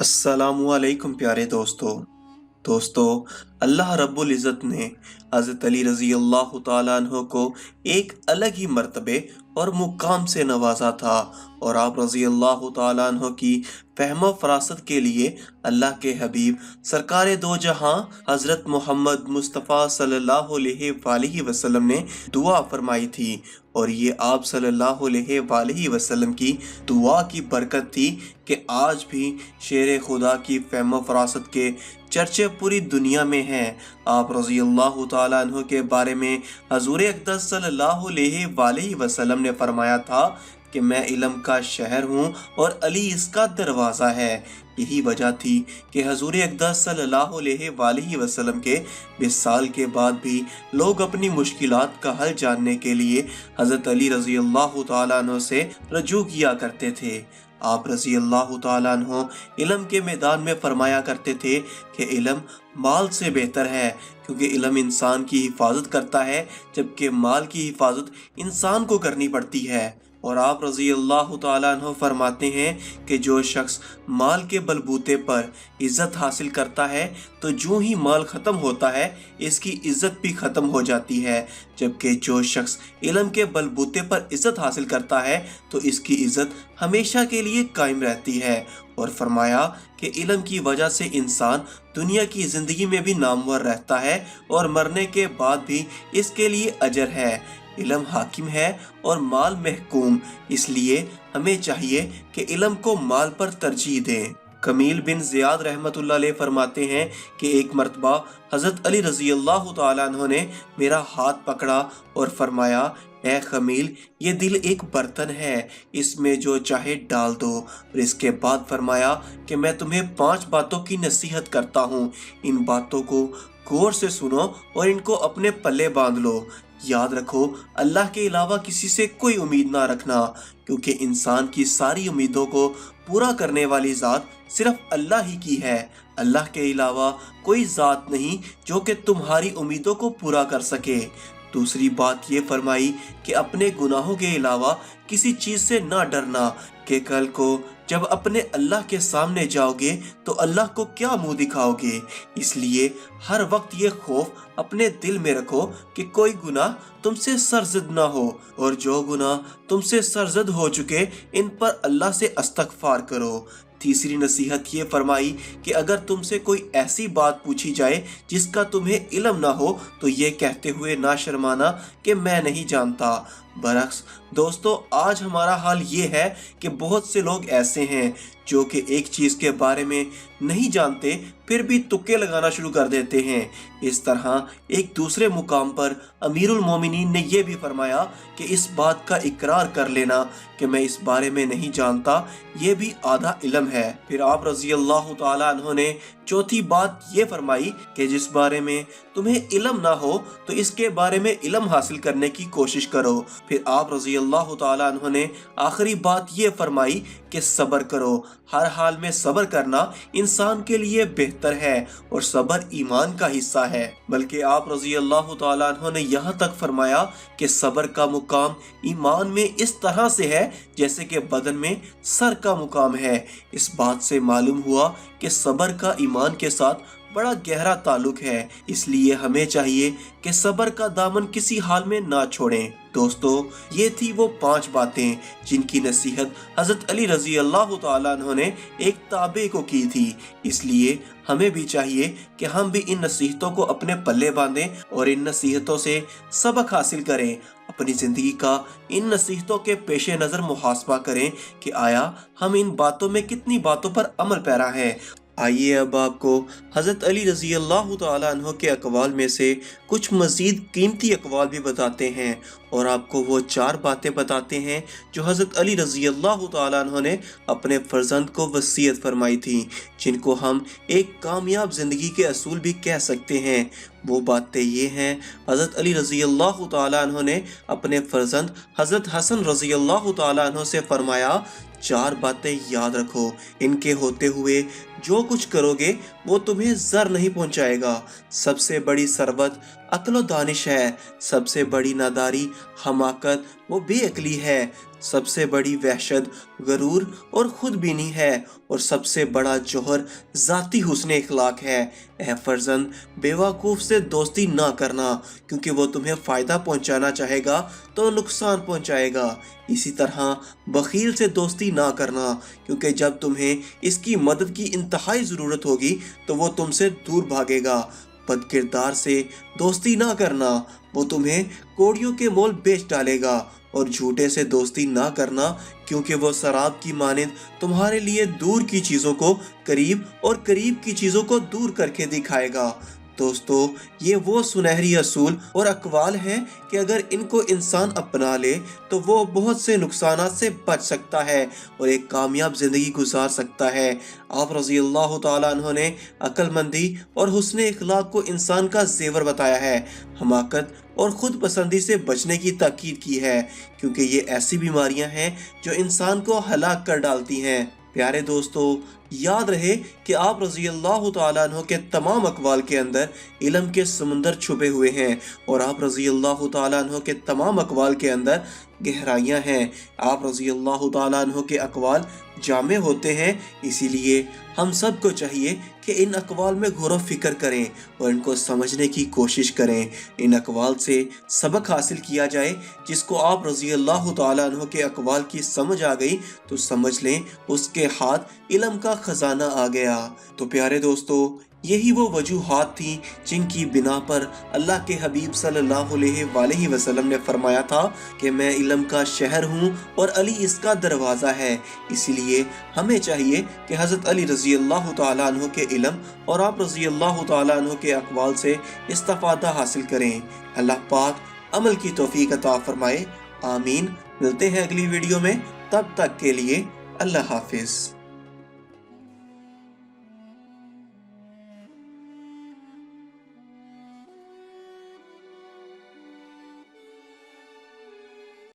अस्सलामु अलैकुम प्यारे दोस्तों अल्लाह रब्बुल इज़्ज़त ने हज़रत अली रज़ी अल्लाह ताला अन्हो को एक अलग ही मर्तबे और मुकाम से नवाजा था और आप रज़ी अल्लाह ताला अन्हो की फ़हम फ़रासत के लिए अल्लाह के हबीब सरकार दो जहां हज़रत मोहम्मद मुस्तफ़ा सल्लल्लाहु अलैहि वसल्लम ने दुआ फरमाई थी। और ये आप सल्लल्लाहु अलैहि वसल्लम की दुआ की बरकत थी कि आज भी शेर खुदा की फ़हम फ़रासत के चर्चे पूरी दुनिया में हैं। आप रज़ी अल्लाह ताला अन्हु के बारे में हज़ूर अक़दस सल्लल्लाहु अलैहि वसल्लम ने फरमाया था कि मैं इल्म का शहर हूँ और अली इसका दरवाज़ा है। यही वजह थी कि हज़ूर अक़दस सल्लल्लाहु अलैहि वसल्लम के विसाल के बाद भी लोग अपनी मुश्किलात का हल जानने के लिए हज़रत अली रज़ी अल्लाह ताला अन्हु से रजू किया करते थे। आप रज़ी अल्लाह ताला अन्हु इल्म के मैदान में फरमाया करते थे कि इल्म माल से बेहतर है, क्योंकि इल्म इंसान की हिफाजत करता है जबकि माल की हिफाजत इंसान को करनी पड़ती है। और आप रज़ी अल्लाह ताला अन्हु फरमाते हैं कि जो शख्स माल के बलबूते पर इज़्ज़त हासिल करता है तो जो ही माल ख़त्म होता है इसकी इज़्ज़त भी ख़त्म हो जाती है, जबकि जो शख्स इल्म के बलबूते पर इज़्ज़त हासिल करता है तो इसकी इज़्ज़त हमेशा के लिए कायम रहती है। और फरमाया कि इल्म की वजह से इंसान दुनिया की ज़िंदगी में भी नामवर रहता है और मरने के बाद भी इसके लिए अजर है। इल्म हाकिम है और माल महकूम, इसलिए हमें चाहिए कि इल्म को माल पर तरजीह दें। कमील बिन ज़ियाद रहमतुल्लाह अलैह फरमाते हैं कि एक मर्तबा हज़रत अली रज़ी अल्लाह ताला अन्हु ने मेरा हाथ पकड़ा और फरमाया, ए खमील, ये दिल एक बर्तन है, इसमें जो चाहे डाल दो। और इसके बाद फरमाया कि मैं तुम्हें 5 बातों की नसीहत करता हूँ, इन बातों को गौर से सुनो और इनको अपने पल्ले बांध लो। याद रखो, अल्लाह के अलावा किसी से कोई उम्मीद ना रखना, क्योंकि इंसान की सारी उम्मीदों को पूरा करने वाली ज़ात सिर्फ अल्लाह ही की है। अल्लाह के अलावा कोई ज़ात नहीं जो कि तुम्हारी उम्मीदों को पूरा कर सके। दूसरी बात ये फरमाई कि अपने गुनाहों के अलावा किसी चीज़ से ना डरना कि कल को जब अपने अल्लाह के सामने जाओगे तो अल्लाह को क्या मुंह दिखाओगे। इसलिए हर वक्त ये खौफ अपने दिल में रखो कि कोई गुनाह तुमसे सरजद ना हो, और जो गुनाह तुमसे सरजद हो चुके इन पर अल्लाह से इस्तग़फ़ार करो। तीसरी नसीहत ये फरमाई कि अगर तुमसे कोई ऐसी बात पूछी जाए जिसका तुम्हें इल्म ना हो तो ये कहते हुए ना शर्माना कि मैं नहीं जानता। बरअक्स दोस्तों, आज हमारा हाल ये है कि बहुत से लोग ऐसे हैं जो कि एक चीज़ के बारे में नहीं जानते फिर भी तुक्के लगाना शुरू कर देते हैं। इस तरह एक दूसरे मुकाम पर अमीरुल मोमिनीन ने यह भी फरमाया कि इस बात का इकरार कर लेना कि मैं इस बारे में नहीं जानता, ये भी आधा इल्म है। फिर आप रज़ी अल्लाह ताला अन्हु ने चौथी बात ये फरमाई कि जिस बारे में तुम्हें इल्म ना हो तो इसके बारे में इल्म हासिल करने की कोशिश करो। फिर आप रज़ी अल्लाह ताला अन्हु ने आखिरी बात ये फरमाई कि सब्र करो। हर हाल में सब्र करना इंसान के लिए बेहतर है और सब्र ईमान का हिस्सा है। बल्कि आप रज़ी अल्लाह ताला अन्हु ने यहाँ तक फरमाया कि सब्र का मुकाम ईमान में इस तरह से है जैसे कि बदन में सर का मुकाम है। इस बात से मालूम हुआ कि सब्र का ईमान के साथ बड़ा गहरा ताल्लुक है, इसलिए हमें चाहिए कि सब्र का दामन किसी हाल में ना छोड़ें। दोस्तों, ये थी वो 5 बातें जिनकी नसीहत हज़रत अली रज़ी अल्लाह ताला अन्हु ने एक ताबे को की थी। इसलिए हमें भी चाहिए कि हम भी इन नसीहतों को अपने पल्ले बांधें और इन नसीहतों से सबक हासिल करें। अपनी ज़िंदगी का इन नसीहतों के पेश नज़र मुहासबा करें कि आया हम इन बातों में कितनी बातों पर अमल पैरा हैं। आइए अब आपको हज़रत अली रज़ी अल्लाह ताला अन्हु के अक़वाल में से कुछ मज़ीद कीमती अक़वाल भी बताते हैं और आपको वो 4 बातें बताते हैं जो हज़रत अली रज़ी अल्लाह ताला अन्हु ने अपने फ़र्जंद को वसीयत फरमाई थी, जिनको हम एक कामयाब ज़िंदगी के असूल भी कह सकते हैं। वो बातें ये हैं, हज़रत अली रज़ी अल्लाह ताला अन्हु ने अपने फ़र्जंद हज़रत हसन रज़ी अल्लाह ताला अन्हु से फरमाया, 4 बातें याद रखो, इनके होते हुए जो कुछ करोगे वो तुम्हें ज़र नहीं पहुंचाएगा। सबसे बड़ी सरबत अक्ल व दानिश है, सबसे बड़ी नादारी हमाकत वो बेअक्ली है, سب سے بڑی وحشت غرور اور خود بینی ہے، اور سب سے بڑا جوہر ذاتی حسن اخلاق ہے۔ اے فرزند، بیوقوف سے دوستی نہ کرنا، کیونکہ وہ تمہیں فائدہ پہنچانا چاہے گا تو نقصان پہنچائے گا۔ اسی طرح بخیل سے دوستی نہ کرنا، کیونکہ جب تمہیں اس کی مدد کی انتہائی ضرورت ہوگی تو وہ تم سے دور بھاگے گا۔ بد کردار سے دوستی نہ کرنا، وہ تمہیں کوڑیوں کے مول بیچ ڈالے گا۔ اور جھوٹے سے دوستی نہ کرنا، کیونکہ وہ سراب کی مانند تمہارے لیے دور کی چیزوں کو قریب اور قریب کی چیزوں کو دور کر کے دکھائے گا۔ دوستو، یہ وہ سنہری اصول اور اقوال ہیں کہ اگر ان کو انسان اپنا لے تو وہ بہت سے نقصانات سے بچ سکتا ہے اور ایک کامیاب زندگی گزار سکتا ہے۔ آپ رضی اللہ تعالیٰ عنہ نے عقل مندی اور حسن اخلاق کو انسان کا زیور بتایا ہے، حماقت اور خود پسندی سے بچنے کی تاکید کی ہے، کیونکہ یہ ایسی بیماریاں ہیں جو انسان کو ہلاک کر ڈالتی ہیں۔ پیارے دوستو، یاد رہے کہ آپ رضی اللہ تعالیٰ عنہ کے تمام اقوال کے اندر علم کے سمندر چھپے ہوئے ہیں، اور آپ رضی اللہ تعالیٰ عنہ کے تمام اقوال کے اندر گہرائیاں ہیں۔ آپ رضی اللہ تعالیٰ عنہ کے اقوال جامع ہوتے ہیں، اسی لیے ہم سب کو چاہیے کہ ان اقوال میں غور و فکر کریں اور ان کو سمجھنے کی کوشش کریں۔ ان اقوال سے سبق حاصل کیا جائے۔ جس کو آپ رضی اللہ تعالیٰ عنہ کے اقوال کی سمجھ آ گئی تو سمجھ لیں اس کے ہاتھ علم کا خزانہ آ گیا۔ تو پیارے دوستو، یہی وہ وجوہات تھیں جن کی بنا پر اللہ کے حبیب صلی اللہ علیہ وآلہ وسلم نے فرمایا تھا کہ میں علم کا شہر ہوں اور علی اس کا دروازہ ہے۔ اسی لیے ہمیں چاہیے کہ حضرت علی رضی اللہ تعالیٰ عنہ کے علم اور آپ رضی اللہ تعالیٰ عنہ کے اقوال سے استفادہ حاصل کریں۔ اللہ پاک عمل کی توفیق عطا فرمائے، آمین۔ ملتے ہیں اگلی ویڈیو میں، تب تک کے لیے اللہ حافظ۔